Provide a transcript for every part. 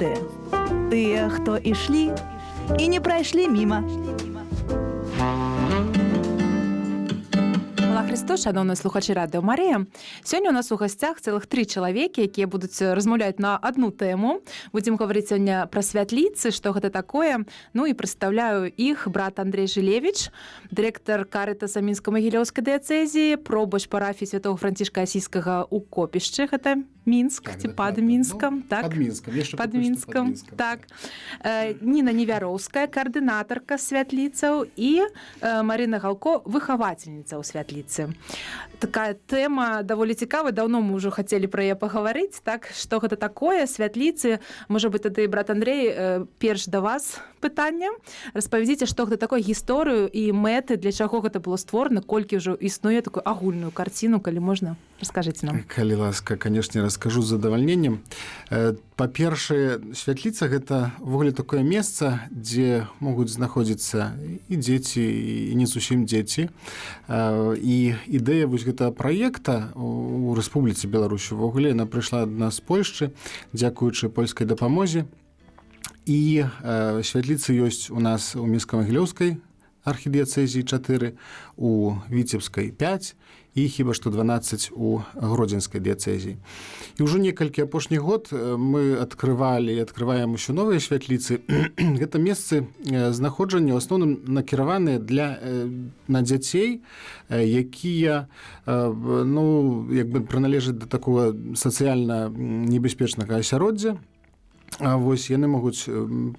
студыя. Тыя, хто ішлі і не прайшлі міма. Хвала Христу, шановні слухачі Радіо Марія. Сьогодні у нас у гостях цілих 3 чоловіки, які будуть розмовляти на одну тему. Будемо говорити сьогодні про святлиці, що це таке. Ну і представляю їх брат Андрій Жилевич, директор Каритаса Мінсько-Могилевської дієцезії, пробощ парафії Святого Францишка Осійського у Копіщі, це Мінськ, так, ці під Мінськом. Так. Під Мінськом. Під Мінськом, так. Ніна Невяровська, координаторка святлиців, і Марина Галко, виховательниця у святлиці. Такая тема доволі цікава, давно ми вже хотіли про її поговорити, так, що це таке, святлиці. Може бути, тоді, брат Андрій, перш до вас питання. Розповідіть, що це таке, історію і мети, для чого це було створено, кольки вже існує таку агульну картину, коли можна, розкажіть нам. Калі ласка, конечно, раскажу з задавальненнем. Па-першае, святліца – гэта ввогуле такое месца, дзе могуць знаходзіцца і дзеці, і не зусім дзеці. І ідэя вось гэтага праекта у Рэспубліцы Беларусь увогуле, яна прыйшла ад нас з Польшчы, дзякуючы польскай дапамозе. І святліцы ёсць у нас у Мінска-Могилёўскай архідыяцэзіі 4, у Віцебскай 5 і хіба што 12 у Гродзенскай дыяцэзіі. І ўжо некалькі апошніх год мы адкрывалі і адкрываем усё новыя святліцы. Гэта месцы знаходжання ў асноўным накіраваныя на дзяцей, якія прыналежаць да такога сацыяльна небяспечнага асяроддзя. А вось яны могуць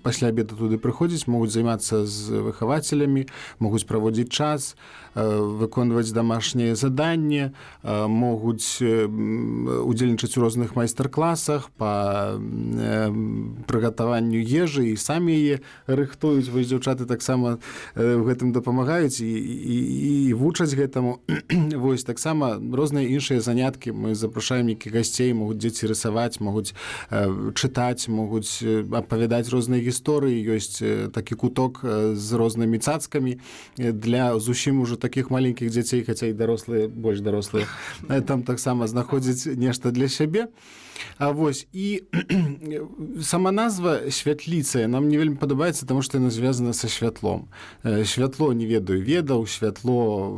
пасля абеду туды прыходзіць, могуць займацца з выхавацелямі, могуць праводзіць час, выконваць дамашнія заданні, могуць удзельнічаць у розных майстар-класах па прыгатаванню ежы і самі яе рыхтуюць. Вось дзяўчаты таксама ў гэтым дапамагаюць і вучаць гэтаму. Вось таксама розныя іншыя заняткі. Мы запрашаем нейкіх гасцей, могуць дзеці рысаваць, могуць чытаць, могуць апавядаць розныя гісторыі. Ёсць такі куток з рознымі цацкамі для зусім ужо такіх маленькіх дзяцей, хаця і дарослыя, больш дарослыя, там таксама знаходзяць нешта для сябе. А вось, і сама назва святліца нам не вельмі падабаецца, таму што яна звязана са святлом. Святло, не ведаў, святло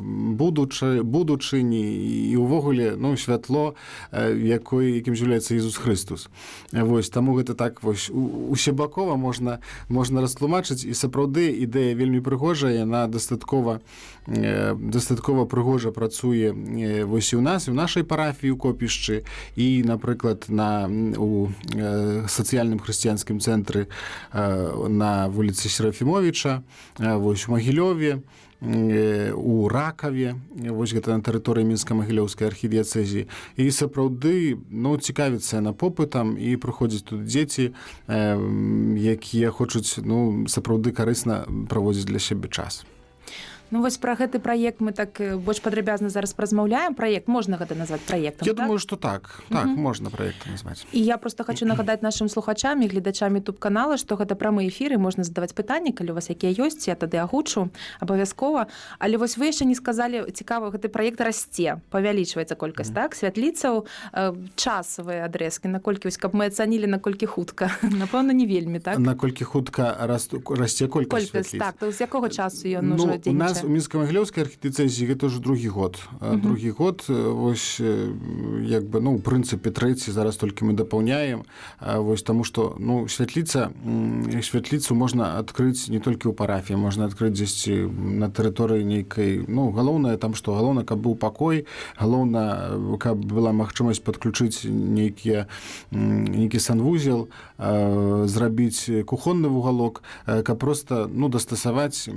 будучыні і ўвогуле, святло, якім з'яўляецца Ісус Христос. Вось, таму гэта так вось усебакова можна растлумачыць, і сапраўды ідэя вельмі прыгожая, яна дастаткова прыгожа працуе вось і ў нас, і ў нашай парафіі ў Копішчы, і, напрыклад, у сацыяльным хрысціянскім цэнтры на вуліцы Серафімовіча, вось у Магілёве, у Ракаве, вось гэта на тэрыторыі Мінска-Могилёўскай архідыяцэзіі. І сапраўды, цікавіцца яна попытам, і прыходзяць тут дзеці, якія хочуць, сапраўды карысна праводзіць для сябе час. Вось пра гэты праект мы так больш падрабязна зараз размаўляем. Праект, можна гэта назваць праектам? Я думаю, што так. Так, можна праектам назваць. І я просто хочу нагадаць нашым слухачам і гледачам YouTube-канала, што гэта прамыя эфіры, можна задаваць пытанні, калі у вас якія ёсць, я тады агучу абавязкова. Але вось вы яшчэ не сказалі, цікава, гэты праект расце, павялічваецца колькасць, так? Святліцаў, часавыя адрэзкі, наколькі, вось, каб мы ацанілі, наколькі хутка. Напэўна, не вельмі, так? Наколькі хутка расце колькасць святліц. Так, то з якога часу ён ужо дзейнічае? У нас у Мінска-Могилёўскай архідыяцэзіі гэта ўжо другі год. Другі год, вось, у прынцыпе, трэці, зараз толькі мы дапаўняем, вось, таму што, святліцу можна адкрыць не толькі ў парафіі, можна адкрыць дзесьці на тэрыторыі нейкай, галоўнае там, што галоўна, каб быў пакой, галоўна, каб была магчымасць падключыць нейкі санвузел, зрабіць кухонны вугалок, каб проста, дастасаваць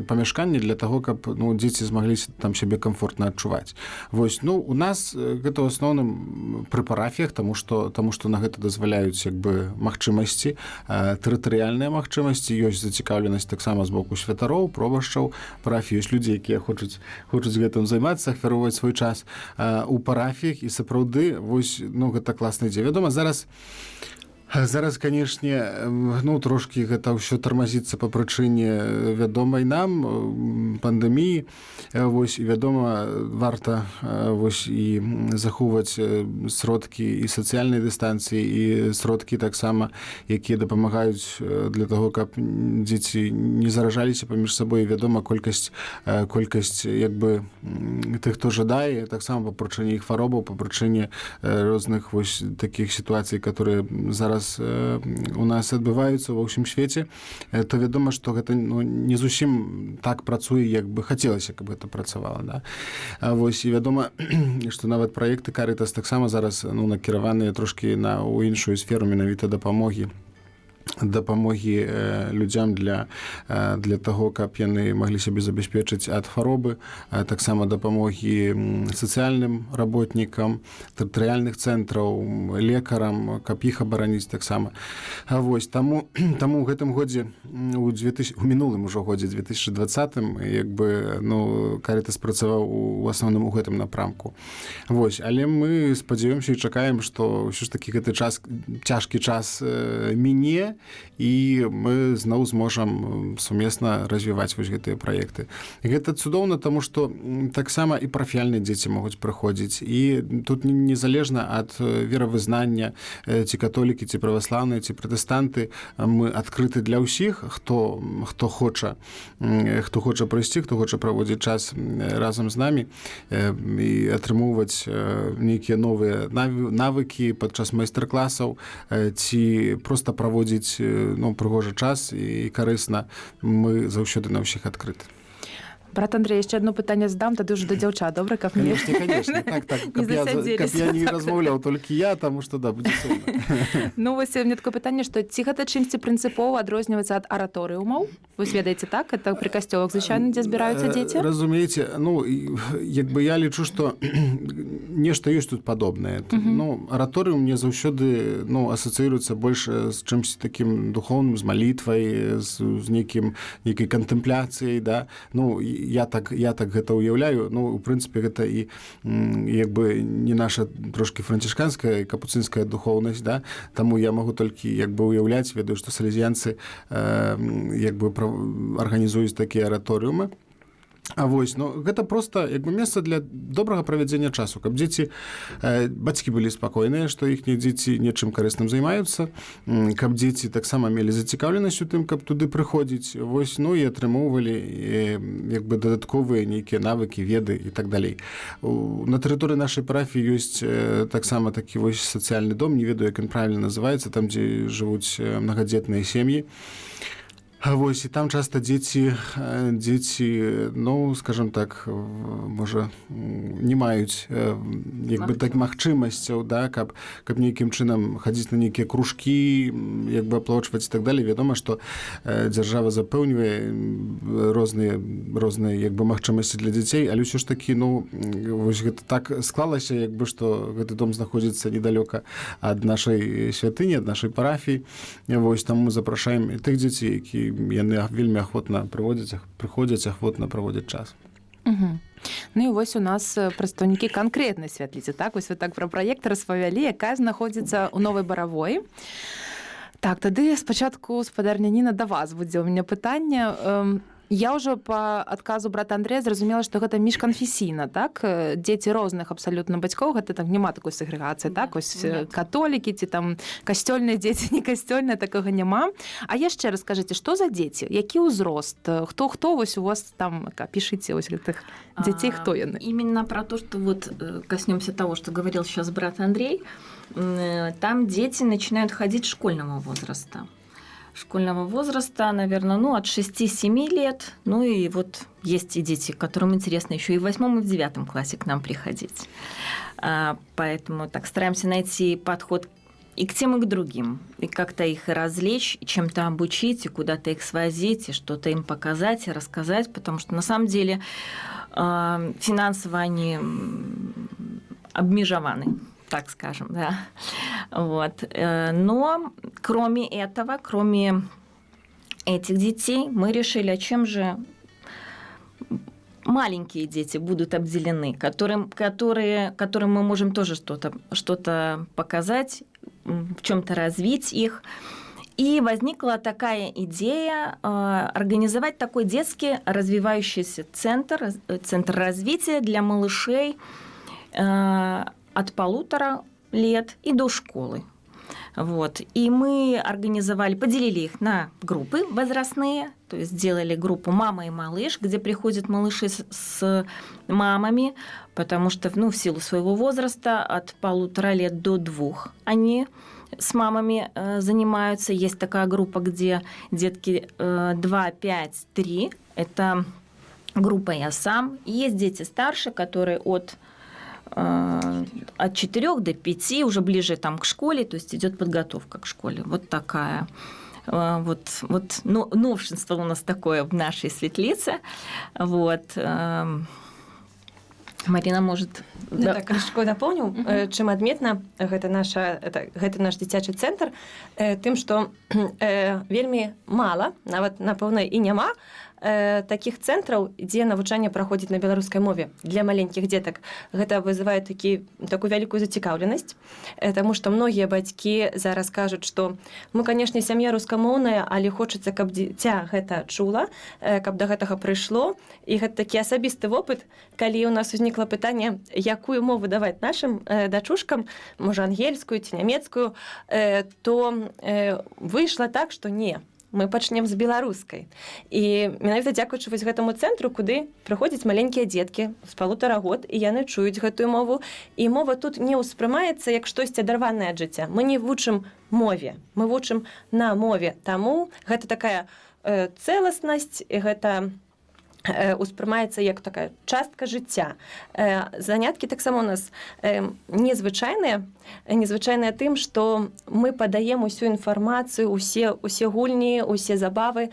памяшканне для таго, каб дзеці змаглі там сябе камфортна адчуваць. Вось, у нас гэта ў асноўным пры парафіях, таму што на гэта дазваляюць магчымасці, тэрытарыяльныя магчымасці, ёсць зацікаўленасць таксама з боку святароў, пробашчаў парафіі, ёсць людзі, якія хочуць гэтым займацца, ахвяроўваць свой час у парафіях, і сапраўды, вось, гэта класна ідзе. Вядома, зараз Зараз, канешне, ну, трошкі гэта ўсё тармазіцца па прычыне вядомай нам пандэміі. Вось, і вядома, варта вось і захоўваць сродкі і сацыяльнай дыстанцыі, і сродкі таксама, якія дапамагаюць для таго, каб дзеці не заражаліся паміж сабой. Вядома, колькасць як бы тых, хто жадае, таксама па прычыне іх хваробаў, па прычыне розных вось такіх сітуацый, которые зараз у нас адбываюцца ва ўсім свеце, то вядома, што гэта не зусім так працуе, як бы хацелася, каб гэта працавала. Да? Вось, і вядома, што нават праекты Карытас таксама зараз накіраваныя трошкі ў іншую сферу менавіта дапамогі людзям для таго, каб яны маглі сябе забяспечыць ад хваробы, таксама дапамогі сацыяльным работнікам, тэрытарыяльных цэнтраў, лекарам, каб іх абараніць таксама. Вось, таму ў гэтым годзе, у мінулым ужо годзе 2020, як бы, Карытас працаваў у асноўным у гэтым напрамку. Вось, але мы спадзяёмся і чакаем, што ўсё ж такі гэты цяжкі час міне, і мы зноў зможам сумесна развіваць вось гэтыя праекты. І гэта цудоўна, таму што таксама і парафіяльныя дзеці могуць прыходзіць. І тут незалежна ад веравызнання, ці католікі, ці праваслаўныя, ці пратэстанты, мы адкрыты для ўсіх, хто хоча прыйсці, хто хоча праводзіць час разам з намі і атрымоўваць нейкія новыя навыкі падчас майстар-класаў, ці проста праводзіць прыгожы час і карысна. Мы заўсёды на ўсіх адкрыты. Брат Андрей, яшчэ одно пытанне задам, тады ўжо да дзяўчат, добра, каб мне конечно. Так, каб я не размаўляў толькі я, таму што да, будзе сумна. Ну, вось мне такое пытанне, што ці гэта чымсьці прынцыпова адрозніваецца ад араторыумаў? Вы ведаеце, так? Это пры касцёлах звычайна, дзе збіраюцца дзеці? Разумееце, як бы я лічу, што нешта ёсць тут падобнае. Араторыум мне заўсёды асацыюецца больш з чымсьці такім духоўным, з малітвай, з нейкай кантэмпляцыяй, да? Я так гэта ўяўляю. У прынцыпе, гэта і як бы не наша трошкі францішканская і капуцынская духоўнасць, да? Таму я магу толькі як бы ўяўляць, ведаю, што салезіянцы як бы арганізуюць такія араторыумы. А вось, гэта проста як бы месца для добрага правядзення часу, каб дзеці, бацькі былі спакойныя, што іхнія дзеці нечым карысным займаюцца, каб дзеці таксама мелі зацікаўленасць у тым, каб туды прыходзіць, вось, і атрымоўвалі як бы дадатковыя нейкія навыкі, веды і так далей. На тэрыторыі нашай парафіі ёсць таксама такі вось сацыяльны дом, не ведаю, як ён правільна называецца, там, дзе жывуць мнагадзетныя сем'і. Вось, і там часта дзеці, скажем так, можа, не маюць як бы так магчымасцяў, да, каб нейкім чынам хадзіць на нейкія кружкі, як бы аплачваць і так далей. Вядома, што дзяржава запэўнівае розныя як бы магчымасці для дзяцей, але ўсё ж такі, вось гэта так склалася, як бы, што гэты дом знаходзіцца недалёка ад нашай святыні, ад нашай парафіі. Вось, таму мы запрашаем і тых дзяцей, які яны вельмі ахвотна прыходзяць, ахвотна праводзяць час. Ну і вось у нас прадстаўнікі канкрэтнай святліцы, так? Вось вы так пра праект распавялі, якая знаходзіцца ў Новай Баравой. Так, тады спачатку, спадарня Ніна, да вас будзе ў мяне пытанне. Я ўжо па адказу брата Андрэя зразумела, што гэта міжканфесійна, так? Дзеці розных абсалютна бацькоў, гэта там няма такой сегрэгацыі, так? Ось католікі ці там касцёльныя дзеці, не касцёльныя, такога няма. А яшчэ раскажыце, што за дзеці? Які ўзрост? Хто вось у вас там, пішыце вось гэтых дзяцей, хто яны? Именно про то, что вот коснемся того, что говорил сейчас брат Андрей, там дети начинают ходить школьного возраста. Наверное, от 6-7 лет. Ну и вот есть и дети, которым интересно еще и в 8 и в 9 классе к нам приходить. Поэтому так стараемся найти подход и к тем, и к другим. И как-то их развлечь, и чем-то обучить, и куда-то их свозить, и что-то им показать, и рассказать. Потому что на самом деле финансово они обмежованы, так скажем, да. Вот. Но кроме этого, кроме этих детей, мы решили, а чем же маленькие дети будут обделены, которым мы можем тоже что-то показать, в чем-то развить их. И возникла такая идея организовать такой детский развивающийся центр развития для малышей от 1,5 лет и до школы. Вот. И мы поделили их на группы возрастные, то есть сделали группу «Мама и малыш», где приходят малыши с мамами, потому что в силу своего возраста от 1,5 лет до 2 они с мамами занимаются. Есть такая группа, где детки 2, 5, 3. Это группа «Я сам». И есть дети старше, которые от 4 до 5, уже ближе к школе, то есть идет подготовка к школе. Вот такая. Новшинство у нас такое в нашей светлице. Вот. Марина, может... Да. Так, крышку напомню, чым адметна гэта наш дзіцячы цэнтр тым, што вельмі мала, нават, напэўна, і няма такіх цэнтраў, дзе навучанне праходзіць на беларускай мове для маленькіх дзетак. Гэта вызывае такую вялікую зацікаўленасць, таму што многія бацькі зараз кажуць, што мы, канешне, сям'я рускамоўная, але хочацца, каб дзіця гэта чула, каб да гэтага прыйшло. І гэта такі асабісты вопыт, калі у нас узнікла пытанне, якую мову даваць нашым дачушкам, можа, ангельскую ці нямецкую, то выйшла так, што не. Мы пачнем з беларускай. І менавіта дзякуючы гэтаму цэнтру, куды прыходзяць маленькія дзеткі з 1,5 год, і яны чуюць гэтую мову. І мова тут не ўспрымаецца як штосьці адарванае ад жыцця. Мы не вучым мове, мы вучым на мове. Таму гэта такая цэласнасць, і гэта успрымаецца як такая частка жыцця. Заняткі таксама у нас незвычайныя тым, што мы падаем усю інфармацыю, усе гульні, усе забавы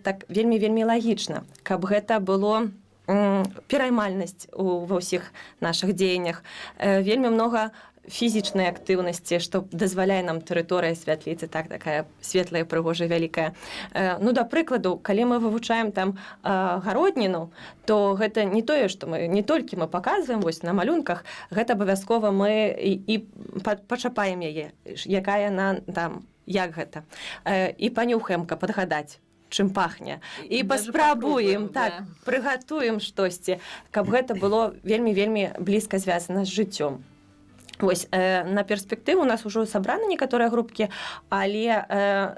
так вельмі лагічна, каб гэта было пераймальнасць ва ўсіх нашых дзеяннях. Вельмі многа фізічнай актыўнасці, што дазваляе нам тэрыторыя святліцы, такая светлая, прыгожая, вялікая. Да прыкладу, калі мы вывучаем там гародніну, то гэта не тое, што не толькі мы паказваем на малюнках, гэта абавязкова мы і пачапаем яе, якая яна там, як гэта, і панюхаем, каб падгадаць, чым пахне, і паспрабуем, прыгатуем штосьці, каб гэта было вельмі блізка звязана з жыццём. На перспектыву у нас ужо сабраны некаторыя групкі, але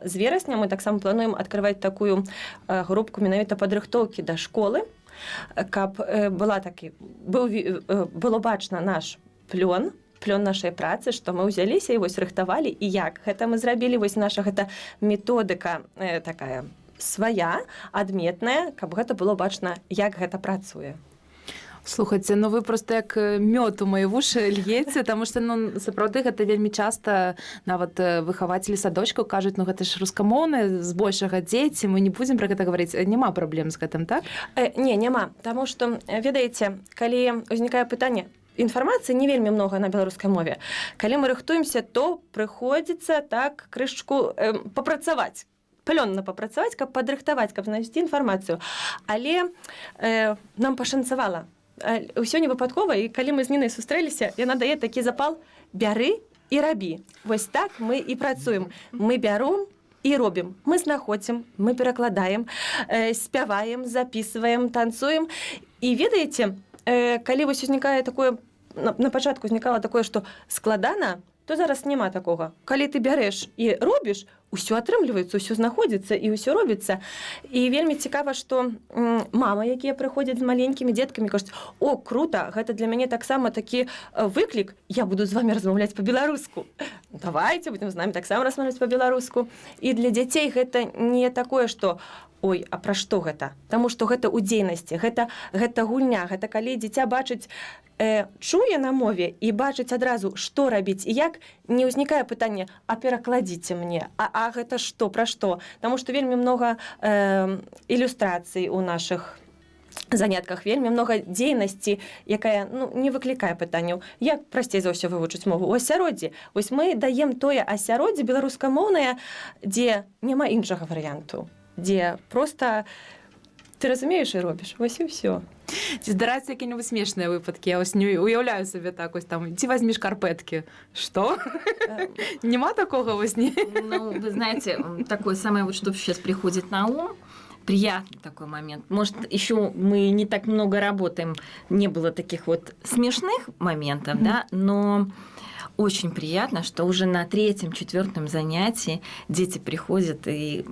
з верасня мы таксама плануем адкрываць такую групку менавіта падрыхтоўкі да школы, каб было бачна наш плён нашай працы, што мы ўзяліся і рыхтавалі, і як гэта мы зрабілі, наша гэта методыка такая свая, адметная, каб гэта было бачна, як гэта працуе. Слухайце, вы просто як мёд у мае вушы льеце, таму што сапраўды гэта вельмі часта нават выхавацелі садочкаў кажуць, гэта ж рускамоўныя збольшага дзеці, мы не будзем пра гэта гаварыць, няма праблем з гэтым, так? Не, няма, таму што, ведаеце, калі узнікае пытанне, інфармацыі не вельмі многа на беларускай мове. Калі мы рыхтуемся, то прыходзіцца так крышачку папрацаваць. Плённа папрацаваць, каб падрыхтаваць, каб знайсці інфармацыю. Але нам пашанцавала. Усё не выпадкова, і калі мы з Нінай сустрэліся, яна дае такі запал: бяры і рабі. Так мы і працуем. Мы бяром і робім. Мы знаходзім, мы перакладаем, спяваем, записываем, танцуем. І ведаеце, калі узнікае такое, на пачатку узнікала такое, што складана, то зараз няма такога. Калі ты бярэш і робіш, усё атрымліваецца, усё знаходзіцца і ўсё робіцца. І вельмі цікава, што мамы, якія прыходзяць з маленькімі дзеткамі, кажуць: о, крута, гэта для мяне таксама такі выклік, я буду з вамі размаўляць па-беларуску. Давайце, будзем з намі таксама размаўляць па-беларуску. І для дзяцей гэта не такое, што ой, а пра што гэта? Таму што гэта ў дзейнасці, гэта гульня, гэта калі дзіця бачыць, чуе на мове і бачыць адразу, што рабіць і як, не ўзнікае пытанне: а перакладзіце мне, а гэта што, пра што? Таму што вельмі многа ілюстрацый у нашых занятках, вельмі многа дзейнасці, якая не выклікае пытанняў. Як прасцей за ўсё вывучыць мову? У асяроддзі. Мы даем тое асяроддзе беларускамоўнае, дзе няма іншага варыянту, дзе проста ты разумееш і робіш, вось і ўсё. Ці здараюцца якія-небудзь смешныя выпадкі? Я ось не уяўляю сабе так, ось там, ці возьми шкарпетки. Что? Нема такого вось не? Ну, вы знаете, такое самое, вот, что сейчас приходит на ум, приятный такой момент. Может, еще мы не так много работаем, не было таких вот смешных моментов, да, но очень приятно, что уже на 3-4 занятии дети приходят и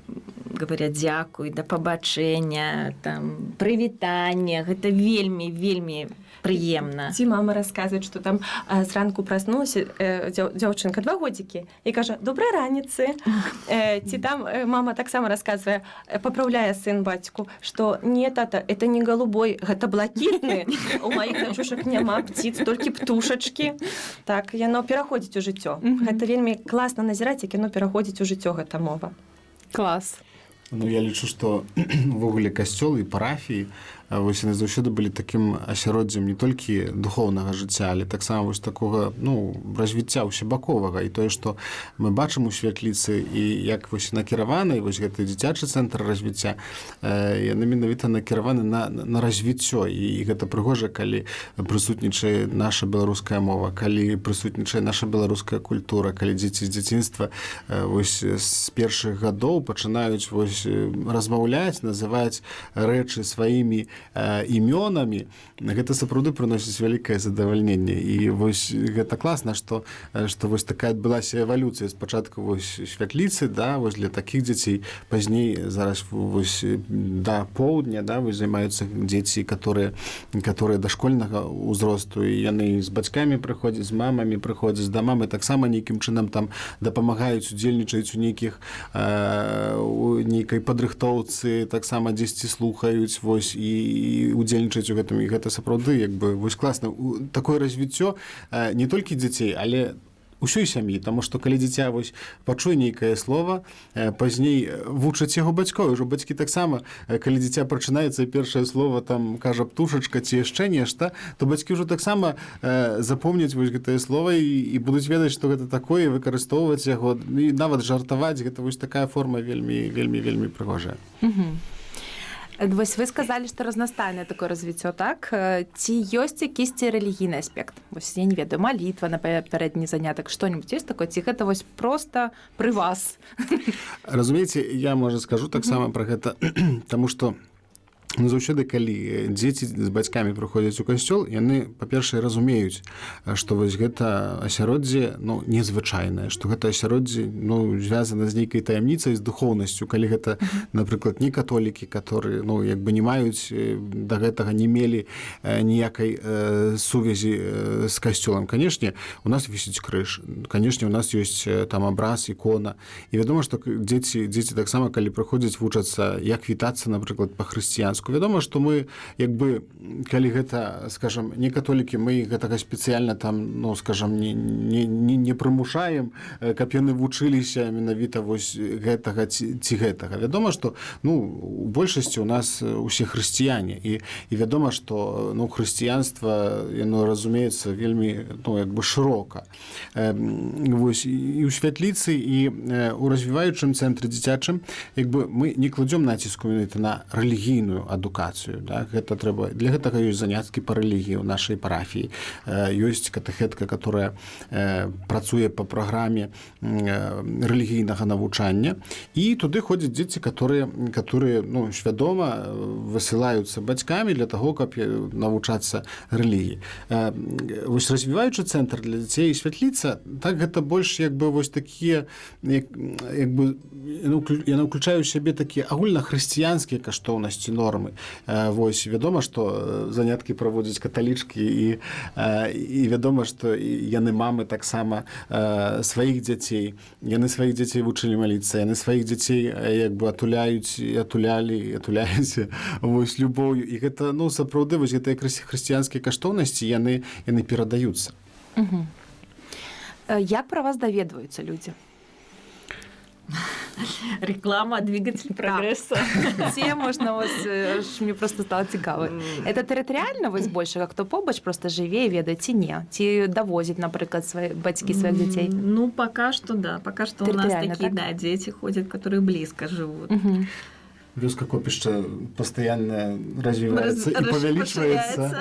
говорят «дякуй», «да побачення», там, «прывітання». Это вельми прыемна. Ці мама расказвае, што там зранку праснулася дзяўчынка 2 годзікі і кажа «добрай раніцы». Ці там мама таксама расказвае, папраўляе сын бацьку, што «не, тата, это не голубой, гэта блакітны. У маіх дачушак няма птиц, толькі птушачкі». Так, яно пераходзіць у жыццё. Гэта вельмі класна назіраць, як яно пераходзіць у жыццё, гэта мова. Клас. Ну, я лічу, што увогуле касцёлы і парафіі вось яны заўсёды былі такім асяроддзем не толькі духоўнага жыцця, але таксама вось такога, ну, развіцця ўсебаковага. І тое, што мы бачым у святліцы і як вось накіраваны вось гэты дзіцячы цэнтр развіцця, яны менавіта накіраваны на развіццё. І гэта прыгожа, калі прысутнічае наша беларуская мова, калі прысутнічае наша беларуская культура, калі дзеці з дзяцінства вось з першых гадоў пачынаюць вось размаўляць, называць рэчы сваімі імёнамі, гэта сапраўды прыносіць вялікае задавальненне. І вось гэта класна, што вось такая адбылася эвалюцыя спачатку вось святліцы, да, вось для такіх дзяцей, пазней зараз вось да поўдня, да, вось займаюцца дзеці, которые дашкольнага ўзросту, і яны з бацькамі прыходзяць, з мамамі прыходзяць, да мамы таксама нейкім чынам там дапамагаюць, удзельнічаюць у нейкай падрыхтоўцы, таксама дзесьці слухаюць, вось, і удзельнічаюць у гэтым. І гэта сапраўды як бы вось класна. Такое развіццё не толькі дзяцей, але ўсёй сям'і, таму што калі дзіця вось пачуе нейкае слова, пазней вучаць яго бацькоў. Ужо бацькі таксама, калі дзіця прачынаецца першае слова, там кажа птушачка ці яшчэ нешта, то бацькі ўжо таксама запомняць вось гэтае слова і будуць ведаць, што гэта такое, выкарыстоўваць яго, і нават жартаваць. Гэта вось такая форма вельмі прыгожая. Вось вы сказалі, што разнастайнае такое развіццё, так? Ці ёсць якісьці рэлігійны аспект? Вось я не ведаю, малітва на папярэдні занятак, што-нибудь ёсць такое, ці гэта вось проста пры вас? Разумееце, я, можа, скажу таксама пра гэта, таму што ну, заўсёды, калі дзеці з бацькамі прыходзяць у касцёл, яны, па-першае, разумеюць, што вось гэта асяроддзе, ну, незвычайнае, што гэта асяроддзе, ну, звязана з нейкай таямніцай, з духоўнасцю, калі гэта, напрыклад, не католікі, которые, ну, як бы не маюць да гэтага, не мелі ніякай сувязі з касцёлам. Канешне, у нас вісіць крыж, канешне, у нас ёсць там абраз, ікона. І вядома, што дзеці таксама, калі прыходзяць вучацца, як вітацца, напрыклад, па-хрысціянску. Вядома, што мы, як бы, калі гэта, скажам, не католікі, мы гэтага спецыяльна там, ну, скажам, не прымушаем, каб яны вучыліся менавіта вось гэтага ці гэтага. Вядома, што, ну, у большасці у нас усе хрысціяне, і вядома, што, ну, хрысціянства, яно разумеецца вельмі, ну, як бы шырока. Вось, і ў святліцы, і ў развіваючым цэнтры дзіцячым, як бы, мы не кладзём націску менавіта на рэлігійную адукацыю. Да? Гэта трэба, для гэтага ёсць заняткі па рэлігіі ў нашай парафіі. Ёсць катэхетка, которая працуе па праграме рэлігійнага навучання. І туды ходзяць дзеці, которые ну, свядома высылаюцца бацькамі для таго, каб навучацца рэлігіі. Вось развіваючы цэнтр для дзяцей святліца, так гэта больш як бы вось такія, як бы, яна ўключае ў сябе такія агульнахрысціянскія каштоўнасці, нормы. Вось, вядома, што заняткі праводзяць каталічкі, і вядома, што яны мамы таксама сваіх дзяцей. Яны сваіх дзяцей вучылі маліцца, яны сваіх дзяцей як бы атуляюць, атуляюць вось любоўю. І гэта, ну, сапраўды, вось гэтыя хрысціянскія каштоўнасці, яны перадаюцца. Як пра вас даведваюцца людзі? Реклама, двигатель прогресса. Ці можна, ось, мені просто стало цікаво. Це територіально вось больше, як хто побач просто живе і ведає, ці ні? Ці довозять, наприклад, батьки своїх дітей? Ну, пока что да. Пока что у нас такие, так? Да, дети ходят, которые близко живут. вёска копішча пастаянна развіваецца і павялічваецца.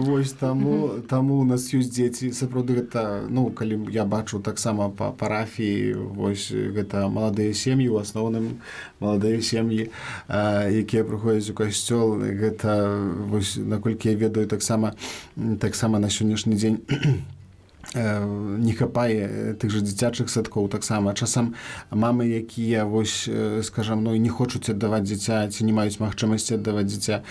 Вось таму у нас ёсць дзеці. Сапраўды гэта, калі я бачу таксама па парафіі, вось гэта маладыя сем'і, у асноўным маладыя сем'і, якія прыходзяць у касцёл. Гэта, вось, наколькі я ведаю, таксама на сённяшні дзень не хапае тых жа дзіцячых садкоў таксама. Часам мамы, якія, вось, скажам, не хочуць аддаваць дзіця, ці не маюць магчымасці аддаваць дзіця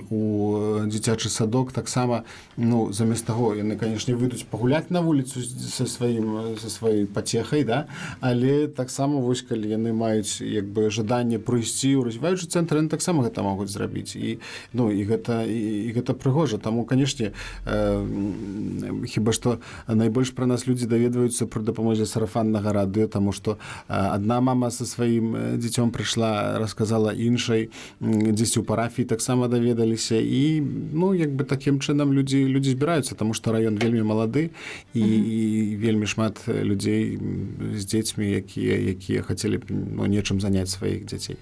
у дзіцячы садок, таксама, замест таго, яны, канешне, выйдуць пагуляць на вуліцу са сваёй пацехай, да? Але таксама, вось, калі яны маюць, жаданне прыйсці ў развіваючы цэнтр, яны таксама гэта могуць зрабіць. І гэта прыгожа. Таму, канешне, хіба што найбольш пра нас людзі даведваюцца пры дапамозе сарафаннага радыё, таму што адна мама са сваім дзіцём прыйшла, расказала іншай, дзесьці ў парафіі таксама даведаліся, і такім чынам людзі збіраюцца, таму што раён вельмі малады, і вельмі шмат людзей з дзецьмі, якія хацелі б нечым заняць сваіх дзяцей.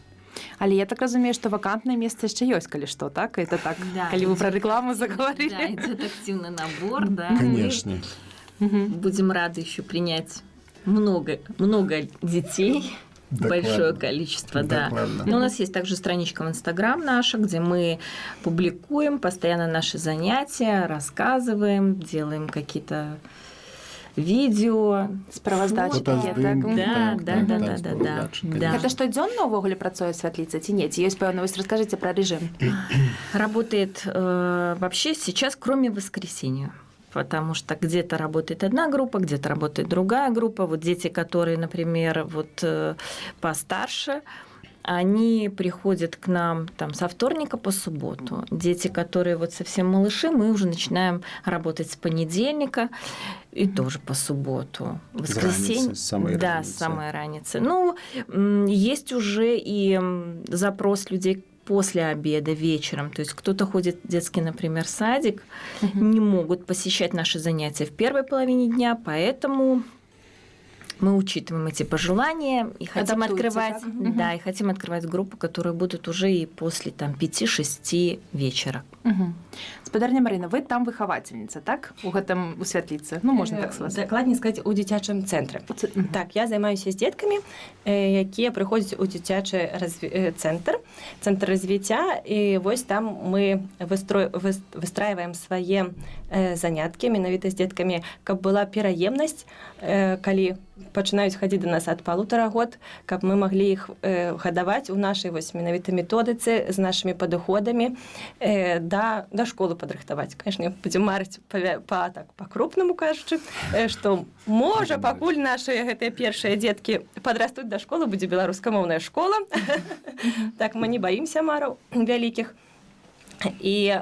Але я так разумею, што вакантнае месца яшчэ ёсць, калі што, так? Это так, да, калі вы пра рекламу заговорили. Да, идет активный набор, да. Конечно. Будем рады еще принять много детей. Докладно. Большое количество, да. Но у нас есть также страничка в Инстаграм наша, где мы публикуем постоянно наши занятия, рассказываем, делаем какие-то видео, справаздачы. Да. Гэта штодзённа ўвогуле працуе святліца ці не? Ці ёсць пэўна, вось раскажыце пра рэжым. Работает вообще сейчас, кроме воскресенья. Потому что где-то работает одна группа, где-то работает другая группа. Вот дети, которые, например, постарше, они приходят к нам со вторника по субботу. Дети, которые совсем малыши, мы уже начинаем работать с понедельника и тоже по субботу. Воскресенье. С самой раницы. Есть уже и запрос людей после обеда, вечером. То есть кто-то ходит в детский, например, садик, не могут посещать наши занятия в первой половине дня, поэтому мы учитываем эти пожелания и хотим открывать, и хотим открывать группы, которые будут уже и после 5-6 вечера. Спадарня Марина, вы там выхавательница, так? У святліцы? Можна так сказать. Дакладней сказаць, у дзіцячым цэнтры. Так, я займаюся з дзеткамі, якія прыходзяць у дзіцячы цэнтр развіцця, і вось там мы выстраиваем свае заняткі, менавіта з дзеткамі, каб была пераемнасць, калі пачынаюць хадзіць да нас ад 1,5 год, каб мы маглі іх гадаваць у нашай менавіта методыцы з нашымі падыходамі да школы падрыхтаваць. Конечно, будзем марыць па-крупнаму кажучы, што можа пакуль нашыя гэтыя першыя дзеткі падрастуць да школы, будзе беларускамоўная школа. Так, мы не баімся мараў вялікіх. І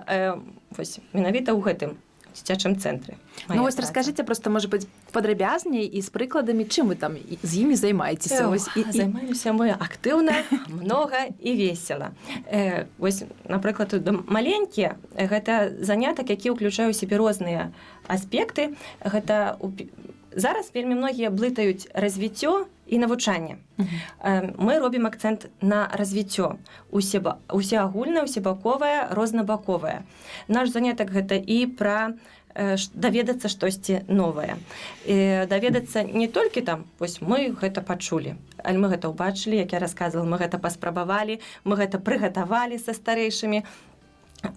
менавіта ў гэтым дзіцячым цэнтры. Вось раскажыце просто, можа быць, падрабязней і з прыкладамі, чым вы там з імі займаецеся? Займаемся мы актыўна, многа і весела. Вось, напрыклад, маленькія, гэта занятак, які ўключае ў сябе розныя аспекты. Гэта зараз вельмі многія блытаюць развіццё і навучанне. Мы робім акцэнт на развіццё. Усеагульнае, усебаковае, рознабаковае. Наш занятак гэта і пра даведацца штосьці новае. Даведацца не толькі вось мы гэта пачулі, але мы гэта ўбачылі, як я расказвала, мы гэта паспрабавалі, мы гэта прыгатавалі са старэйшымі.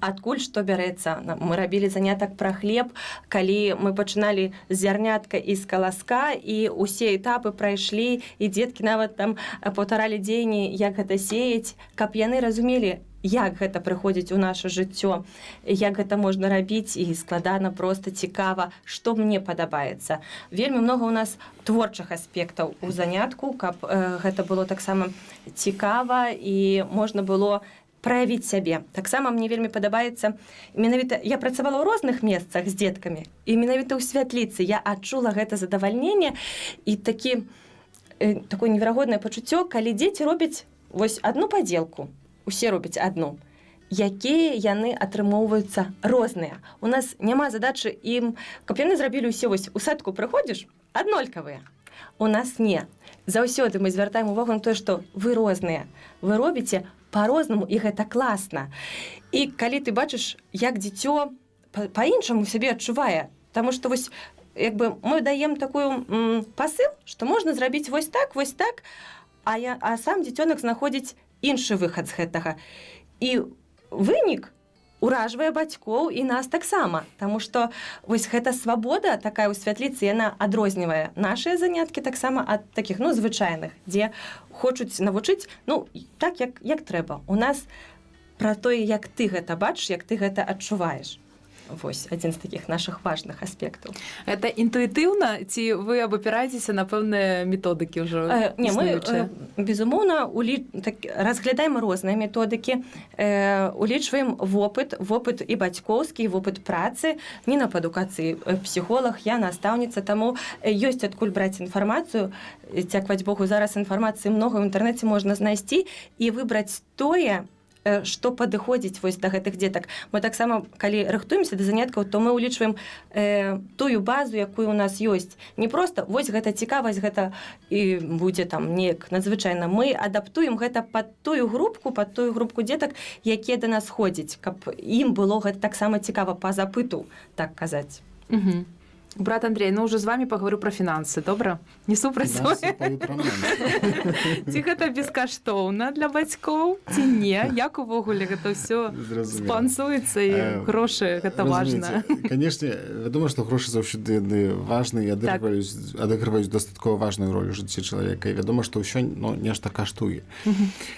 Адкуль што бярэцца? Мы рабілі занятак пра хлеб, калі мы пачыналі з зярнятка і з каласка, і ўсе этапы прайшлі, і дзеткі нават паўтаралі дзеянні, як гэта сеяць, каб яны разумелі, як гэта прыходзіць у наша жыццё, як гэта можна рабіць, і складана, проста цікава, што мне падабаецца. Вельмі многа ў нас творчых аспектаў у занятку, каб гэта было таксама цікава і можна было праявіць сябе. Таксама мне вельмі падабаецца, менавіта я працавала ў розных месцах з дзеткамі, і менавіта ў святліцы я адчула гэта задавальненне і такое неверагоднае пачуццё, калі дзеці робяць вось адну падзелку, усе робяць адну, якія яны атрымоўваюцца розныя. У нас няма задачы ім, каб яны зрабілі ўсе, вось у садку прыходзіш, аднолькавыя. У нас не. Заўсёды мы звяртаем увагу на тое, што вы розныя. Вы робіце па-рознаму, і гэта класна. І калі ты бачыш, як дзіцё па-іншаму сябе адчувае, таму што вось як бы мы даем такую пасыл, што можна зрабіць вось так, а сам дзіцёнак знаходзіць іншы выхад з гэтага. І вынік уражвае бацькоў і нас таксама, таму што вось гэта свабода такая ў святліцы, яна адрознівае нашыя заняткі таксама ад такіх, звычайных, дзе хочуць навучыць, так, як трэба. У нас пра тое, як ты гэта бачыш, як ты гэта адчуваеш. Вось адзін з такіх нашых важных аспектаў. Это інтуітыўна ці вы абапіраецеся на пэўныя методыкі ўжо? Не, мы, безумоўна, разглядаем розныя методыкі, улічваем вопыт і бацькоўскі, і вопыт працы. Ніна па адукацыі псіхолог, я настаўніца, таму ёсць адкуль браць інфармацыю. Дзякаваць Богу, зараз інфармацыі многа ў інтэрнэце можна знайсці і выбраць тое, што падыходзіць вось да гэтых дзетак. Мы таксама, калі рыхтуемся да заняткаў, то мы ўлічваем тую базу, якую у нас ёсць. Не проста вось гэта цікавасць, гэта і будзе там неяк надзвычайна. Мы адаптуем гэта пад тую групку дзетак, якія да нас ходзяць, каб ім было гэта таксама цікава па запыту, так казаць. Брат Андрей, ўжо з вами паговорю пра фінансы, добра? Не супраць? Ці гэта бескаштоўна для бацькоў, ці не? Як увогуле гэта ўсё спансуецца і грошы, гэта важна? Канешне, вядома, што грошы заўсёды важны і адыгрываюць дастаткова важную ролю ў жыцці чалавека. І вядома, што ўсё нешта каштуе.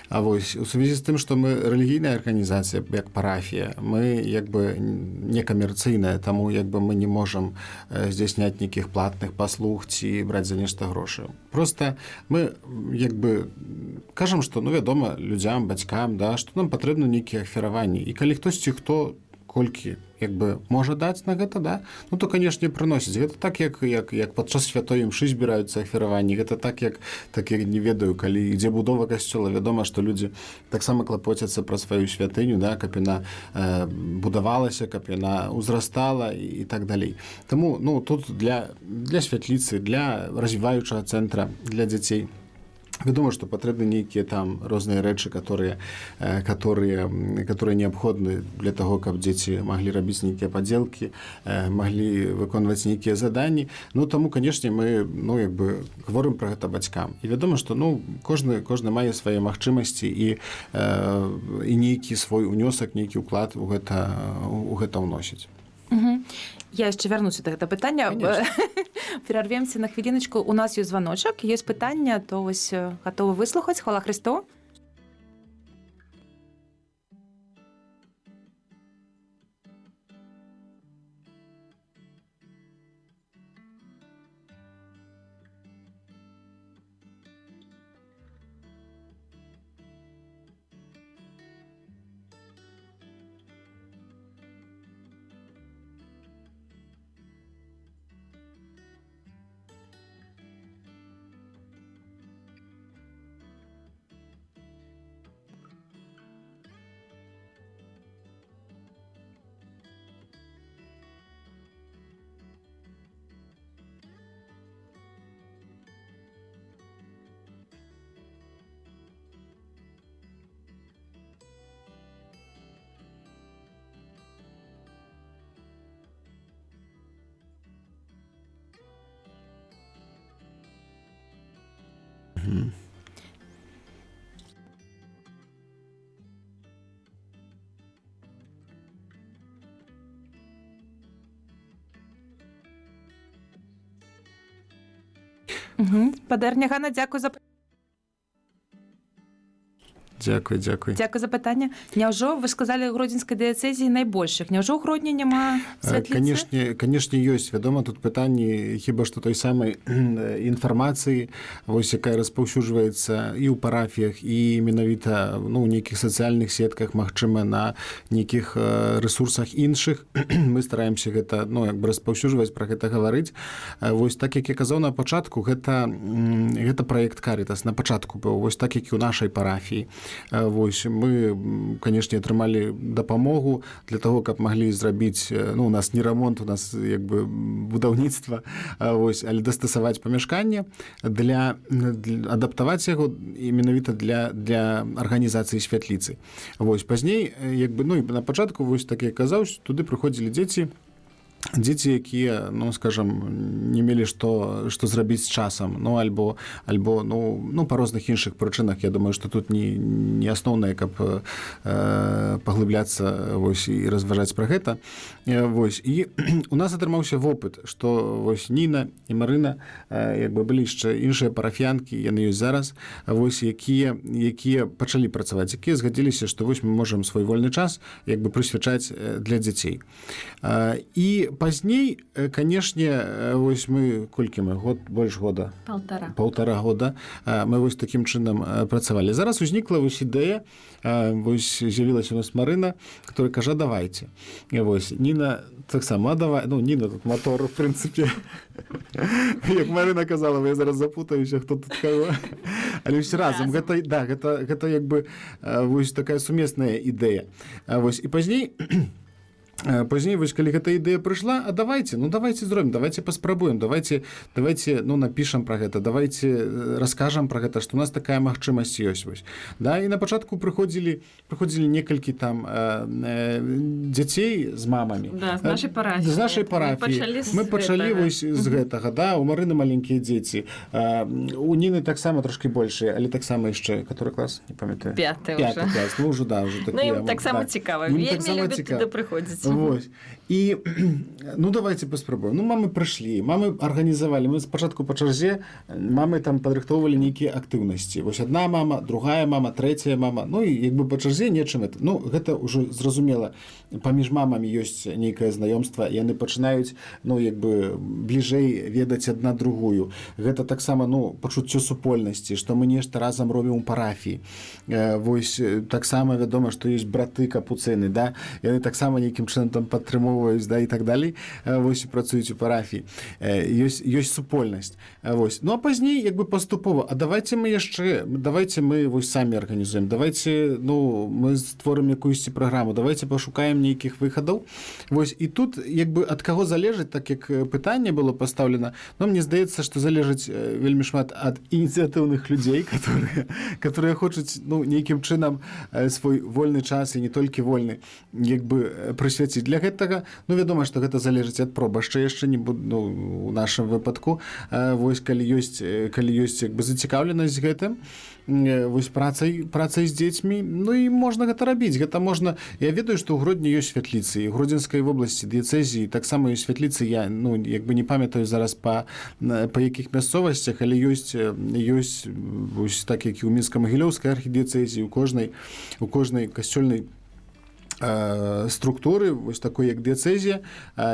А вось, у сувязі з тым, што мы рэлігійная арганізацыя, як парафія, мы як бы некамерцыйная, таму як бы мы не можам здзяйсняць нейкіх платных паслуг ці браць за нешта грошы. Проста мы як бы кажам, што, вядома, людзям, бацькам, што нам патрэбны нейкія ахвяраванні. І калі хтосьці, хто колькі як бы можа даць на гэта, то, канешне, прыносіць. Гэта так, як падчас святой імшы збіраюцца ахвяраванні. Гэта так, як не ведаю, калі ідзе будова касцёла, вядома, што людзі таксама клапоцяцца пра сваю святыню, каб яна будавалася, каб яна ўзрастала і так далей. Таму, тут для святліцы, для развіваючага цэнтра для дзяцей, вядома, што патрэбны нейкія там розныя рэчы, которые неабходны для таго, каб дзеці маглі рабіць нейкія падзелкі, маглі выконваць нейкія заданні. Таму, канешне, мы як бы говорым пра гэта бацькам. І вядома, што кожны мае свае магчымасці і нейкі свой унёсак, нейкі ўклад у гэта ўносіць. Я яшчэ вярнуся да гэта пытання. Перарвемся на хвіліначку. У нас ёсць званочак, ёсць пытання, то вось гатовы выслухаць. Хвала Христу. Падарня Ганна, дзякуй за Дзякуй. Дзякуй за пытанне. Няўжо вы сказалі гродзенскай дыяцэзіі найбольшых? Няўжо ў Гродні няма святліцы? Канешне, ёсць. Вядома, тут пытанні хіба што той самай інфармацыі, вось якая распаўсюджваецца і ў парафіях, і менавіта ў нейкіх сацыяльных сетках, магчыма, на нейкіх рэсурсах іншых. Мы стараемся гэта як бы распаўсюджваць, пра гэта гаварыць. Вось так, як я казаў на пачатку, гэта праект Карітас на пачатку быў, вось так, як і ў нашай парафіі. Вось мы, канешне, атрымалі дапамогу для того, каб маглі зрабіць, ну, у нас не рамонт, у нас як бы будаўніцтва, вось, але дастасаваць памяшканне для адаптаваць яго і менавіта для арганізацыі святліцы. Вось пазней як бы, ну, і на пачатку, вось так я казаў, туды прыходзілі дзеці, якія, ну, скажам, не мелі што зрабіць з часам, ну, альбо ну, па розных іншых прычынах. Я думаю, што тут не асноўнае, каб паглыбляцца, вось, і разважаць пра гэта. Вось, і у нас атрымаўся вопыт, што вось Ніна і Марына як бы былі яшчэ іншыя парафіянкі, яны ёсць зараз, вось, якія пачалі працаваць, якія згадзіліся, што вось мы можам свой вольны час як бы прысвячаць для дзяцей. І пазней, канешне, вось мы, колькі мы, больш года? Паўтара года. Мы вось такім чынам працавалі. Зараз узнікла вось ідэя, вось з'явілася у нас Марына, которая кажа, давайте. Вось, Ніна таксама, давай, ну, Ніна тут мотор, в прынцыпе. Як Марына казала, я зараз запутаюся, хто тут кого. Але ўсё разам, гэта як бы вось такая сумесная ідэя. Вось, і пазней, вось, калі гэта ідэя прыйшла, а давайте зробім, давайте паспрабуем, давайте, ну, напішам пра гэта, давайте раскажам пра гэта, што у нас такая магчымасць ёсць, вось. Да, і на пачатку прыходзілі некалькі там дзяцей з мамамі. Да, з нашай парафіі. З нашай парафіі. Мы пачалі вось з гэтага, да, у Марыны маленькія дзеці, у Ніны таксама трошкі большыя, але таксама яшчэ, который клас, не памятаю. 5 клас, ну, ўжо, да, ўжо такія. Ну, ім таксама цікава, вельмі любяць туды прыходзіць. Вось. І, ну, давайте паспрабуем. Ну, мамы прыйшлі, мамы арганізавалі. Мы спачатку па чарзе, мамы там падрыхтоўвалі нейкія актыўнасці. Вось адна мама, другая мама, трэцяя мама. Ну, і як бы па чарзе нечым это. Ну, гэта ўжо зразумела. Паміж мамамі ёсць нейкае знаёмства, яны пачынаюць, ну, як бы бліжэй ведаць адна другую. Гэта таксама, ну, пачуццё супольнасці, што мы нешта разам робім у парафіі. Вось, таксама вядома, што ёсць браты капуцыны, да? Яны таксама нейкім чынам там падтрымоўваюць, да, і так далей, вось, працуюць у парафіі. Ёсць супольнасць. Вось. Ну, а пазней, як бы паступова, а давайте мы вось самі арганізуем, давайте, ну, мы створым якуюсьці праграму, давайте пашукаем нейкіх выхадаў. Вось, і тут, як бы, ад каго залежыць, так як пытанне было пастаўлена, ну, мне здаецца, што залежыць вельмі шмат ад ініцыятыўных людзей, которые хочуць, ну, нейкім чынам свой вольны час, і не толькі вольны, як бы, прысвяціць. Для гэтага, ну, вядома, што гэта залежыць ад пробашча яшчэ не буду, ну, у нашым выпадку, вось, калі ёсць як бы зацікаўленасць гэтым, вось працай з дзецьмі, ну, і можна гэта рабіць. Гэта можна, я ведаю, што ў Гродні ёсць святліцы, і ў Гродзенскай вобласці, дыяцэзіі таксама ёсць святліцы, я, ну, як бы не памятаю зараз па якіх мясцовасцях, але ёсць вось так, як і ў Мінска-Магілёўскай архідыяцэзіі, у кожнай касцёльнай структуры, вось такой як дыяцэзія,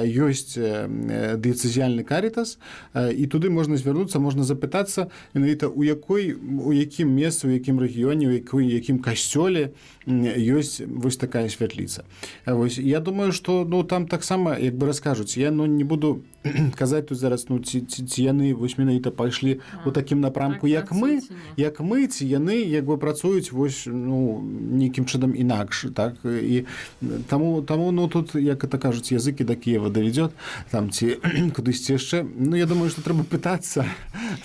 ёсць дыяцэзіяльны карітас, і туды можна звярнуцца, можна запытацца менавіта у якім месцы, у якім рэгіёне, у якім касцёле ёсць вось такая святліца. Вось, я думаю, што, ну, там таксама як бы раскажуць. Я, ну, не буду казаць тут зараз, ну, ці яны вось менавіта пайшлі у такім напрамку, як мы, ці яны як бы працуюць вось, ну, нейкім чынам інакш, так, і таму, ну, тут, як это кажуць, языкі да Кіева давядзёт, там, ці кудысьці яшчэ, ну, я думаю, што трэба пытацца.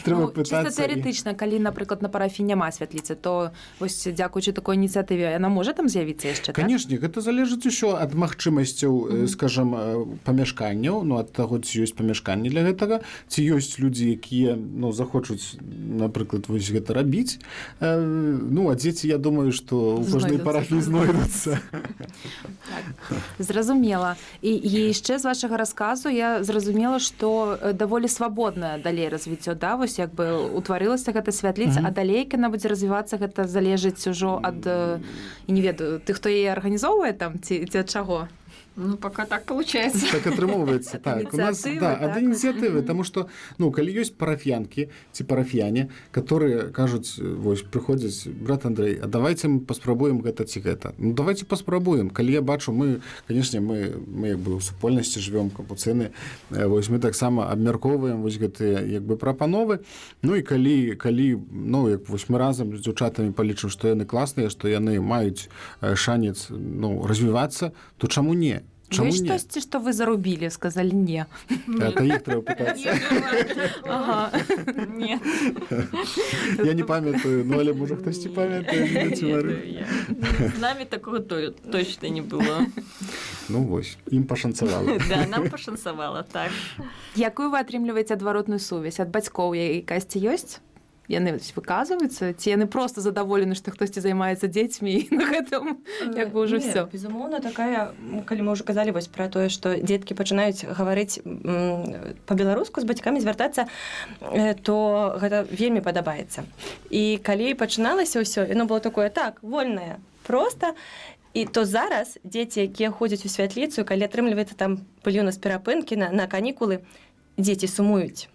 Чыста тэарэтычна, калі, напрыклад, на парафіі няма святліцы, то вось дзякуючы такой ініцыятыве яна можа там з'явіцца яшчэ, так? Канешне, гэта залежыць усё ад магчымасцяў, скажам, памяшканняў, ну, ад таго, ці ёсць памяшканні для гэтага, ці ёсць людзі, якія, ну, захочуць, напрыклад, вось гэта рабіць. Ну, а дзеці, я думаю, што ў кожнай парафіі знойдуцца. Так, зразумела. І яшчэ з вашага расказу я зразумела, што даволі свабоднае далей развіццё, да, вось як бы утварылася гэта святліца, а далей, яна будзе развівацца, гэта залежыць ужо ад, не ведаю, тых, хто яе арганізоўвае там, ці ад чаго? Ну, пока так получается. Так атрымоўваецца. Так, у нас Ініцыятывы, ад так. ініцыятывы, таму што ну калі ёсць парафіянкі ці парафіяне, которые кажуць вось прыходзяць брат Андрэй, а давайте мы паспрабуем гэта ці гэта. Ну давайте паспрабуем. Калі я бачу, мы канешне мы як бы ў супольнасці жывём капуцыны, вось мы таксама абмяркоўваем вось гэтыя як бы прапановы. Ну і калі ну як вось мы разам з дзяўчатамі палічым, што яны класныя, што яны маюць шанец ну развівацца, то чаму не? Чаму Ёсць не? штосьці, што вы зарубілі, сказалі не. Это іх трэба пытацца. Ага. Нет. Я не памятаю, ну але можа хтосьці памятае. С нами такого точно не было. Ну вось, ім пашанцавала. Да, нам пашанцавала, так. Якую вы атрымліваеце адваротную сувязь ад бацькоў, якасьці ёсць? Яны выказваюцца, ці яны просто задаволены, што хтосьці займаецца дзецьмі і на гэтым як бы ўжо все. Безумоўна, такая, калі мы ўжо казалі вось пра тое, што дзеткі пачынаюць гаварыць па-беларуску з бацькамі звяртацца, то гэта вельмі падабаецца. І калі пачыналася ўсё, яно было такое так, вольнае, проста. І то зараз дзеці, якія ходзяць у святліцу, калі атрымліваецца там былі ў нас перапынкі на канікулы, дзеці сумуюць.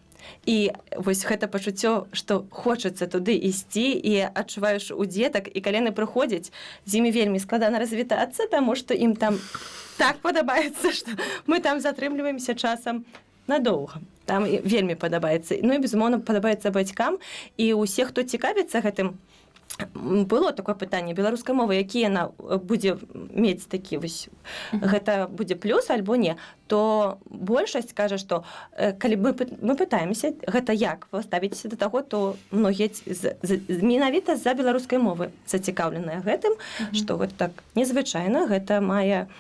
І вось гэта пачуццё, што хочацца туды ісці і адчуваеш у дзетак, і калі яны прыходзяць, з імі вельмі складана развітацца, таму што ім там так падабаецца, што мы там затрымліваемся часам надоўга. Там вельмі падабаецца. Ну і, безумоўна, падабаецца бацькам. І ўсе, хто цікавіцца гэтым, было такое пытанне беларускай мовы, які яна будзе мець такі вось гэта будзе плюс альбо не, то большасць кажа, што калі мы пытаемся гэта як вы ставіцеся да таго, то многія менавіта з-за беларускай мовы зацікаўленыя гэтым, што гэта так незвычайна, гэта мае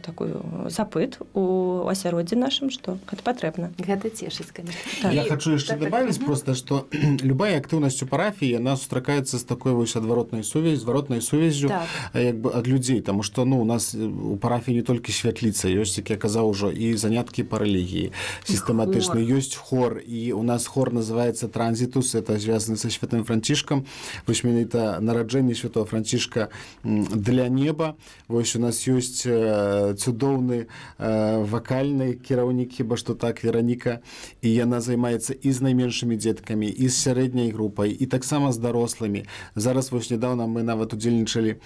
такую запыт у асяроддзі нашым, што гэта патрэбна. Гэта цешыць, конечно. Так. Я хочу яшчэ добавить просто, что любая актыўнасць у парафіі, яна сустракаецца з такой вось адваротнай сувяззю Так. як бы ад людзей, таму што ну у нас у парафіі не толькі святліца, ёсць, як я казаў ужо, і заняткі па рэлігіі сістэматычна, ёсць хор, і у нас хор называецца Транзітус, это звязаны са святым Францішкам, вось менавіта нараджэнне святого Францішка для неба. Вось у нас ёсць цудоўны вакальны кіраўнік, хіба што так, Вераніка, і яна займаецца і з найменшымі дзеткамі, і з сярэдняй групай, і таксама з дарослымі. Зараз вось нядаўна мы нават удзельнічалі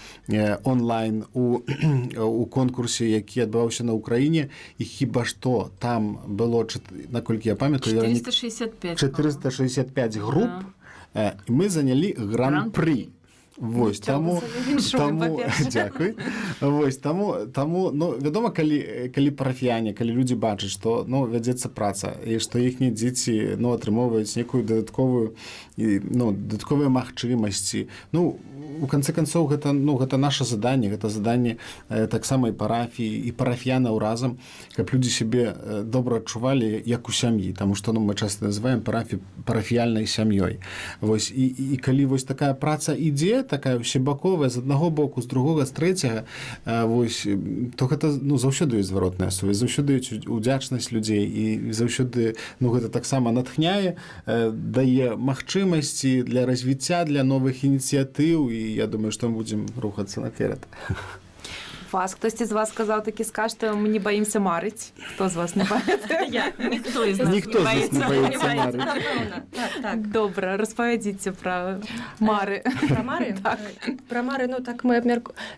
онлайн у конкурсе, які адбываўся на Ўкраіне, і хіба што там было, наколькі я памятаю, 465. 465 груп, і мы занялі гран-пры. Вось, таму дзякуй. Вось, таму ну, вядома, калі парафіяне, калі людзі бачаць, што ну, вядзецца праца, і што іхнія дзеці ну, атрымоўваюць некую дадатковыя магчымасці. Ну, у канцы канцоў, гэта наша заданне, гэта заданне таксама і парафіі, і парафіянаў разам, каб людзі сябе добра адчувалі, як у сям'і, таму што ну, мы часта называем парафіяльнай сям'ёй. Вось, і калі вось такая праца ідзе, такая ўсебаковая з аднаго боку, з другога, з трэцяга, вось, то гэта ну, заўсёды ёсць зваротная сувязь, заўсёды ёсць удзячнасць людзей, і заўсёды ну, гэта таксама натхняе, дае магчымасці для развіцця, для новых ініцыятыў, і я думаю, што мы будзем рухацца наперад. Хтосьці з вас сказаў такі сказ, што мы не баімся марыць. Хто з вас не баіцца? Ніхто з нас не боіцца марыць. Добра, распавядзіце пра мары. Пра мары? Пра мары, ну так мы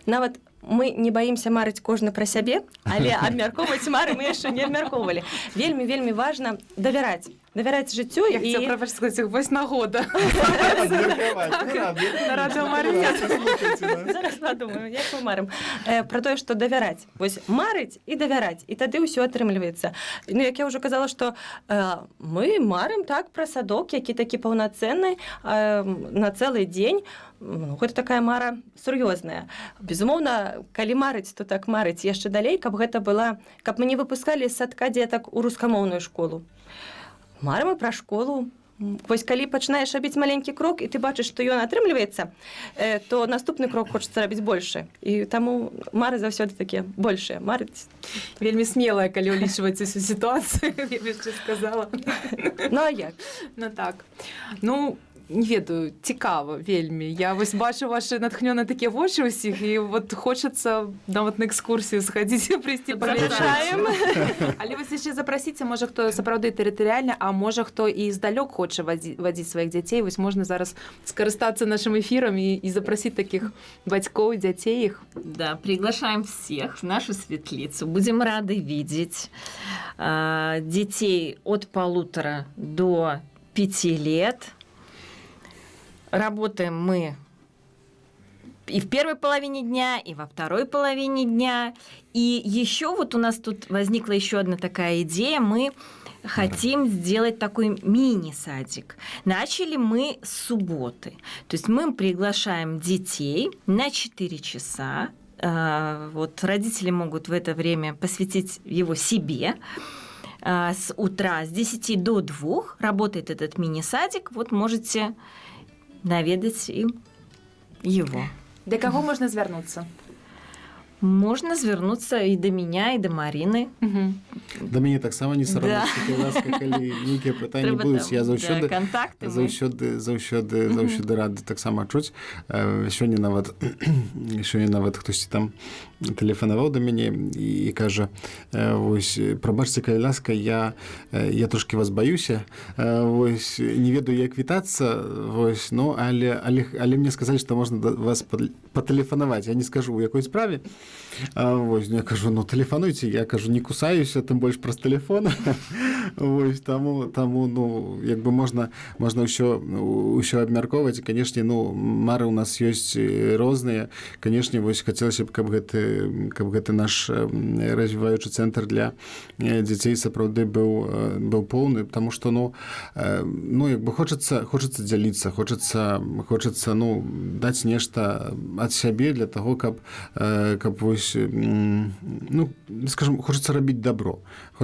нават мы не баімся марыць кожны пра сябе, але абмяркоўваць мары мы яшчэ не абмяркоўвалі. Вельмі важна давяраць жыццю. Я хотела правильно сказать, вось нагода. На радыё Марыя. Зараз падумаем, як мы марым. Пра тое, што давяраць. Вось марыць і давяраць, і тады ўсё атрымліваецца. Ну, як я ўжо казала, што мы марым так пра садок, які такі паўнацэнны на цэлы дзень. Гэта такая мара сур'ёзная. Безумоўна, калі марыць, то так марыць яшчэ далей, каб гэта была, каб мы не выпускалі з садка дзетак у рускамоўную школу. Марым пра школу. Вось калі пачынаеш рабіць маленькі крок, і ты бачыш, што ён атрымліваецца, то наступны крок хочацца рабіць большы. І таму мары заўсёды такія большыя. Марыць. Вельмі смелая, калі ўлічваць усю сітуацыю, я яшчэ сказала. Ну, а як? Ну, так. Ну, не ведаю, цікава вельмі. Я вось бачу ваши натхнёныя такія вочы ўсіх, і вот хочацца нават на экскурсію схадзіць, прыйсці павечаем. Але вось яшчэ запрасіце, можа, хто сапраўды тэрытарыяльна, а можа, хто і здалёк хоча вадзіць сваіх дзяцей. Вось можна зараз скарыстацца нашым эфірам і запрасіць такіх бацькоў, дзяцей іх. Да, приглашаем всех в нашу светлицу. Будем рады видеть детей от 1,5 до 5 лет. Работаем мы и в первой половине дня, и во второй половине дня. И еще вот у нас тут возникла еще одна такая идея. Мы хотим сделать такой мини-садик. Начали мы с субботы. То есть мы приглашаем детей на 4 часа. Вот родители могут в это время посвятить его себе. С утра с 10 до 2 работает этот мини-садик. Вот можете наведать и его. Да каго можна звярнуцца? Можно звернуться и до меня, и до Марины. Да мяне таксама не саромецца, калі нейкія пытанні будуць. Я заўсёды рады таксама чуць. Сёння нават хтосьці там тэлефанаваў да мяне і кажа: вось, прабачце, калі ласка, я трошки вас баюся, вось, не ведаю, як вітацца, вось, ну, але мне сказалі, што можна вас патэлефанаваць. Я не скажу, у якой справе. Вось, я кажу, ну, тэлефануйце. Я кажу, не кусаюся, тым больш праз тэлефон. Вось, таму, ну, як бы можна ўсё абмяркоўваць. Канешне, ну, мары ў нас ёсць розныя. Канешне, вось, хацелася б, каб гэты наш развіваючы цэнтр для дзяцей сапраўды быў поўны, таму што, ну, як бы хочацца дзяліцца, хочацца, ну, даць нешта ад сябе для таго, каб вось, ну, скажем, хочацца рабіць добро. І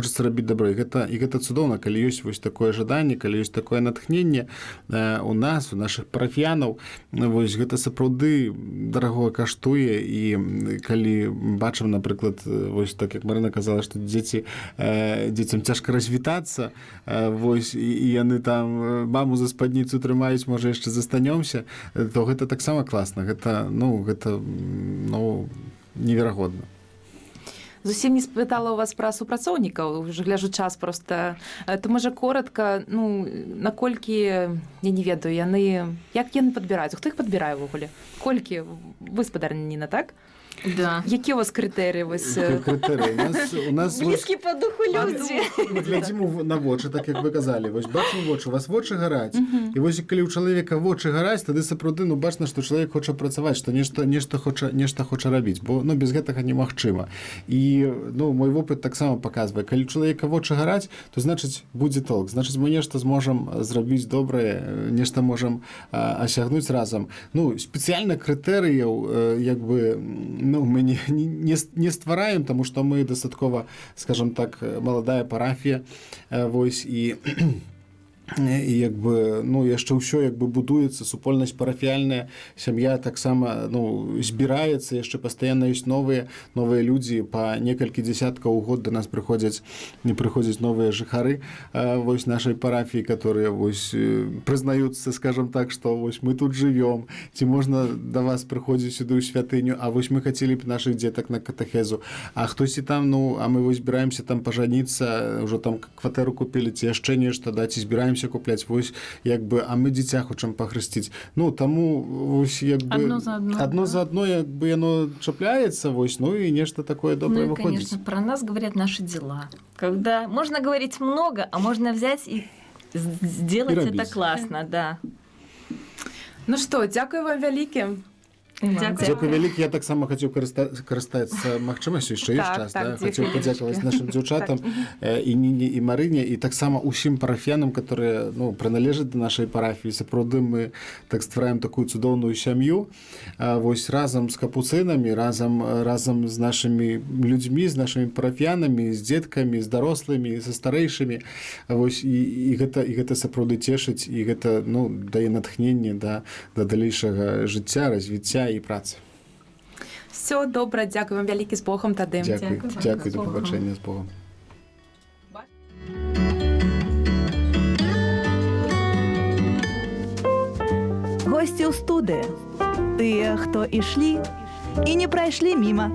гэта цудоўна, калі ёсць вось такое жаданне, калі ёсць такое натхненне у нас, у нашых парафіянаў. Вось гэта сапраўды дарагога каштуе, і калі бачым, напрыклад, вось так, як Марына казала, што дзецям цяжка развітацца, вось, і яны там маму за спадніцу трымаюць, можа, яшчэ застанёмся, то гэта таксама класна. Гэта неверагодна. Зусім не спытала у вас пра супрацоўнікаў, уже гляжу час просто. То, можа, коротка, ну, наколькі, я не ведаю, як яны падбіраюць? Хто іх падбірае ўвогуле? Колькі? Вы спадарня Ніна, так? Да. Які у вас крытэрыі? У нас блізкі па духу людзі. Мы глядзім на вочы, так як вы казалі. Вось бачым вочы, у вас вочы гараць. І вось калі ў чалавека вочы гараць, тады сапраўды, ну, бачна, што чалавек хоча працаваць, што нешта хоча рабіць, бо, ну, без гэтага немагчыма. І, ну, мой вопыт таксама паказвае, калі ў чалавека вочы гараць, то значыць будзе толк, значыць мы нешта зможам зрабіць добрае, нешта можам асягнуць разам. Ну, спецыяльна крытэрыяў, як бы, ну, мы не ствараем, таму што мы дастаткова, скажем так, маладая парафія, вось, і як бы, ну, яшчэ ўсё як бы будуецца, супольнасць парафіяльная, сям'я таксама, ну, збіраецца, яшчэ пастаянна ёсць новыя людзі, па некалькі дзесяткаў у год да нас прыходзяць новыя жыхары, вось, нашай парафіі, которые, вось, прызнаюцца, скажем так, што вось мы тут жывём, ці можна да вас прыходзіць сюды ў святыню, а вось мы хацелі б нашых дзетак на катэхезу, а хтосьці там, ну, а мы вось збіраемся там пажаніцца, ўжо там кватэру купілі, ці яшчэ нешта, да, ці збіраемся купляць, вось, як бы, а мы дзіця хочам пахрысціць. Ну, таму, вось, як бы, адно за адно, як бы, яно чапляецца, вось, ну, і нешта такое добрае выходзіць. Конечно, про нас говорят наши дела. Когда можно говорить много, а можно взять и сделать это классно, да. Ну што, дзякую вам вялікі. Дзякуй вялікі. Я таксама хацеў карыстацца магчымасцю, яшчэ ёсць час, да? Хацеў падзякаваць нашым дзяўчатам, і Ніне, і Марыне, і таксама ўсім парафіянам, которые, ну, прыналежаць да нашай парафіі. Сапраўды мы так ствараем такую цудоўную сям'ю, вось, разам з капуцынамі, разам з нашымі людзьмі, з нашымі парафіянамі, з дзеткамі, з дарослымі, са старэйшымі, вось, і гэта сапраўды цешыць, і гэта, ну, дае натхненне да далейшага жыцця, развіцця і працы. Все, добра, дзякуй вам вялікі, з Богом тады. Дзякуй, да пабачэння, з Богом. Госці ў студыі. Тыя, хто ішлі і не прайшлі міма.